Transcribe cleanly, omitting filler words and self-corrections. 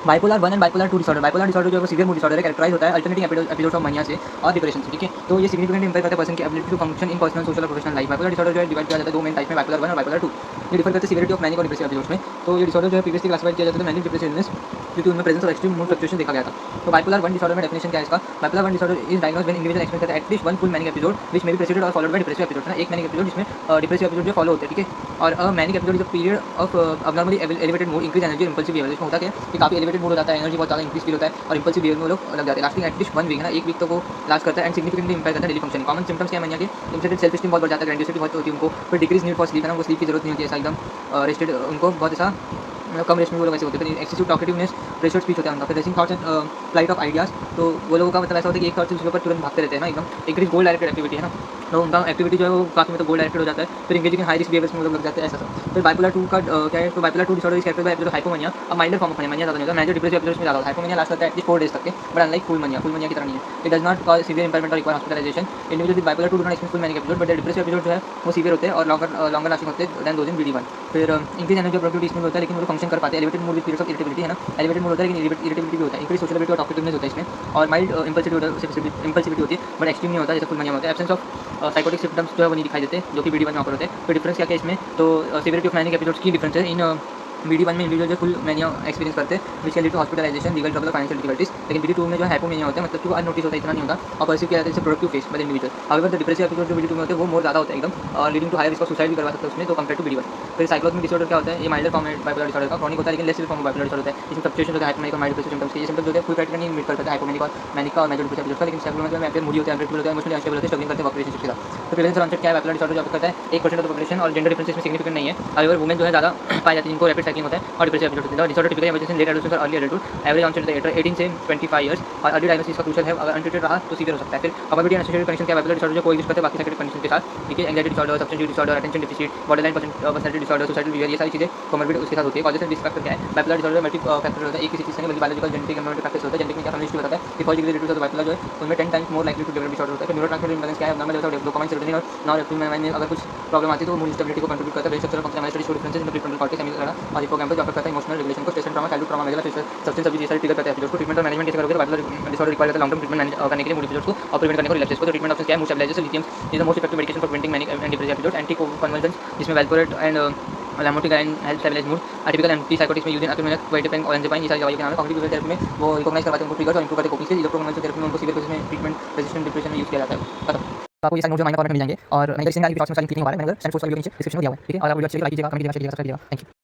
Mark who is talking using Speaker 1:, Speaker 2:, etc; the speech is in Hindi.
Speaker 1: Bipolar 1 and bipolar 2 disorder. Bipolar disorder जो है वो सीवियर मूड डिसऑर्डर है, कैरेक्टराइज होता है अल्टरनेटिंग एपिसोड्स ऑफ मानिया से और डिप्रेशन से, ठीक है। तो ये सिग्निफिकेंट इंपैक्ट करता है पर्सन की ability to function in personal, social और प्रोफेशनल लाइफ। बाइपोलर डिसऑर्डर जो है डिवाइड किया जाता है दो मेन टाइप में, बाइपोलर 1 और बाइपोलर 2। ये डिफर करते हैं सीवियरिटी ऑफ मैनिक और डिप्रेसिव एपिसोड्स में। तो ये डिसऑर्डर जो है प्रीवियसली क्लासिफाइड किया जाता था मैनिक डिप्रेसिव इलनेस, क्योंकि उनमें presence of extreme mood fluctuation देखा गया था। तो बाइपोलर 1 डिसऑर्डर में डेफिनेशन क्या है इसका? Bipolar 1 disorder is diagnosed when individual experience करता है at least one full manic episode which may be preceded और फॉलोड बाय डिप्रेसिव एपिसोड, ना एक मैनिक एपिसोड जिसमें डिप्रेसिव एपिसोड जो फॉलो होते हैं, ठीक है। और manic episode is a period of abnormally elevated mood, increase energy, impulsive behaviour. इसमें होता क्या है कि काफी एलिवेटेड मूड हो जाता है, एनर्जी बहुत ज़्यादा इंक्रीज फील होता है और इंपल्सिव बिहेवियर में वो लोग लग जाते हैं। लास्टिंग एटलीस्ट 1 वीक, है ना, एक वीक तो वो लास्ट करता है एंड सिग्निफिकेंटली इंपैक्ट करता है डेली फंक्शन। कॉमन सिम्टम्स क्या है मानिया के? इनसे सेल्फ एस्टीम बहुत बढ़ जाता है, ग्रैंडियोसिटी बहुत होती है उनको, फिर डिक्रीज नीड फॉर स्लीप, है ना, उनको स्लीप की जरूरत नहीं होती है, ऐसा एकदम रेस्टेड, उनको बहुत ऐसा मतलब कम रेस्ट में वो लोग ऐसे होते हैं। एक्सेसिव टॉकेटिवनेस, प्रेशर स्पीच होता है उनका। फिर racing thoughts and flight of ideas, तो वो लोगों का मतलब ऐसा होता है कि एक थॉट से दूसरे पर तुरंत भागते रहते हैं ना एकदम। इंक्रीज गोल डायरेक्टेड एक्टिविटी, है ना, तो उनका एक्टिविटी जो है वो काफी मतलब गोल डायरेक्टेड हो जाता है। फिर इंगेजिंग इन हाई रिस्क बिहेवियर्स में वो लोग लग जाते हैं, ऐसा सब। फिर बाइपोलर 2 का क्या है? तो bipolar 2 disorder is characterized by episode of hypomania, अब माइल्डर फॉर्म ऑफ मैनिया ज़्यादा नहीं होता। मैनिया डिप्रेसिव एपिसोड्स में ज़्यादा होता है, हाइपोमैनिया लास्ट करता है एटलीस्ट 4 डेज तक के, बट अनलाइक फुल मनिया की तरह नहीं है। It does not cause severe impairment और require hospitalisation. Individual with bipolar 2 do not experience full manic episode, but depressive episode जो है वो सीवियर होते हैं और लॉन्गर लास्टिंग होते हैं देन दोज इन BD1। फिर इंक्रीज एनर्जी और प्रोडक्टिविटी इसमें होता है, लेकिन वो फंक्शन कर पाते हैं। Elevated mood with periods of irritability, है ना, एलिवेटेड मूड होता है लेकिन इरिटेबिलिटी भी होता है। इंक्रीज सोशलिटी और टॉकेटिवनेस होता है इसमें, और माइल्ड इम्पल्सिविटी होती है, बट एक्सट्रीम नहीं होता जैसे फुल मनिया में होता है। एब्सेंस ऑफ साइकोटिक सिम्टम्स जो है वो नहीं दिखाई देते, जो कि BD1 में ऑकर होते हैं। फिर डिफरेंस क्या है इसमें? तो सीवियरिटी ऑफ मैनिक एपिसोड्स की डिफरेंस है। इन BD1 में इंडिविजुअल जो फुल मैनिया एक्सपीरियंस करते हैं which can lead to hospitalization, legal trouble, financial difficulties. लेकिन BD2 में जो हाइपोमैनिया होता है, मतलब कि वो अननोटिस होता है, इतना नहीं होता और परसीव किया जाता है जैसे productive face by the individual. However the depressive episode जो BD2 में होते हैं वो मोर ज़्यादा होता है एकदम, और leading to higher risk of suicide भी करवा सकते हैं उसमें, तो कंपेयर टू BD1। फिर साइक्लोथमिक डिसऑर्डर क्या होता है? ये माइल्डर फॉर्म है बाइपोलर डिसऑर्डर का, क्रॉनिक होता है लेकिन less form of bipolar disorder होता है। इसमें फ्लक्चुएशन होता है हाइपोमैनिक और माइल्ड डिप्रेसिव सिम्टम्स के। ये सिम्टम्स जो है फुल क्राइटेरिया नहीं मीट कर पाते हाइपोमैनिक और मैनिक का और मेजर डिप्रेसिव एपिसोड का, लेकिन साइक्लोथमिक में मूडी होते हैं, अनप्रेडिक्टेबल होते हैं, इमोशनली अनस्टेबल होते हैं, स्ट्रगलिंग करते हैं वर्क रिलेशनशिप के साथ। तो प्रेजेंस और ऑनसेट क्या है? बाइपोलर डिसऑर्डर जो करता है 1% ऑफ द पॉपुलेशन, और जेंडर डिफरेंस इसमें सिग्निफिकेंट नहीं है। हाउएवर वुमेन जो है ज़्यादा पाई जाती है जिनको रैपिड साइक्लिंग होता है और डिप्रेसिव एपिसोड होते हैं। Disorder typically emergency late adolescence और अर्ली एडल्टहुड, एवरेज ऑनसेट 18 से 25 ईयर्स, और अर्ली डायग्नोसिस का क्रूशियल है, अगर अनट्रीटेड रहा तो सीवियर हो सकता है। फिर अबाबिलिटी एंड एसोसिएटेड कंडीशन क्या है? बाइपोलर डिसऑर्डर जो कोएग्जिस्ट करते हैं बाकी साइकियाट्रिक कंडीशन के साथ, ठीक है। Anxiety disorder, substance use disorder, attention deficit, borderline personality disorder, suicidal behaviour, ये सारी चीजें कोमोर्बिड उसके साथ होती है। कॉजेस एंड रिस्क फैक्टर क्या है? बाइपोलर डिसऑर्डर मल्टी फैक्टर होता है, एक किसी चीज से नहीं बल्कि बायोलॉजिकल, जेनेटिक, एनवायरमेंटल फैक्टर्स होता है। जेनेटिक में क्या फैमिली हिस्ट्री बताता है कि first degree relative to bipolar जो है उनमें 10 times more likely to develop disorder होता है। फिर न्यूरोट्रांसमीटर इम्बैलेंस क्या है? Normal level of dopamine, serotonin और नॉरएपिनेफ्रिन में अगर कुछ प्रॉब्लम आती है तो मूड इंस्टेबिलिटी को कंट्रीब्यूट करता है। Brain structure function analysis show differences in the prefrontal cortex, amygdala और हिप्पोकैम्पस, जो अफेक्ट करता है इमोशनल रेगुलेशन को, stress and trauma, childhood trauma, मेगला, सब्सटेंस अब्यूज, ये सारे ट्रिगर करते हैं एपिसोड को। ट्रीटमेंट और मैनेजमेंट कैसे करोगे? तो बाइपोलर डिसऑर्डर रिक्वायर करता है लॉन्ग टर्म ट्रीटमेंट करने के लिए मूड एपिसोड्स को और प्रिवेंट करने को रिलैप्सेस को। तो ट्रीटमेंट ऑप्शन क्या है? Mood stabilisers, lithium is the most effective medication for preventing manic and depressive episodes. Anti convulsants जिसमें valproate and lamotrigine help stabilise mood. Atypical anti psychotics में यूजिन एक्यूमिलेट, क्वाइटेपेन और एंजाइम, ये सारी दवाइयों के नाम है। कॉग्निटिव थेरेपी में वो रिकॉग्नाइज करवाते हैं उनको ट्रिगर्स और इंप्रूव करते हैं कोग्निशन। इलेक्ट्रोकन्वल्सिव थेरेपी में उनको सीवियर केसेस में ट्रीटमेंट रेजिस्टेंट डिप्रेशन में यूज किया जाता है। खत्म। तो आपको ये सारे नोट्स माइंड में मिल जाएंगे, और नहीं तो इसमें आगे भी शॉर्ट्स में सारी क्लिक नहीं हो रहा है, मैंने सेंड फोर्स का वीडियो नीचे डिस्क्रिप्शन में दिया हुआ है, ठीक है। और आप वीडियो अच्छी लगी लाइक कीजिएगा, कमेंट कीजिएगा, शेयर कीजिएगा, सब्सक्राइब कीजिएगा। Thank you.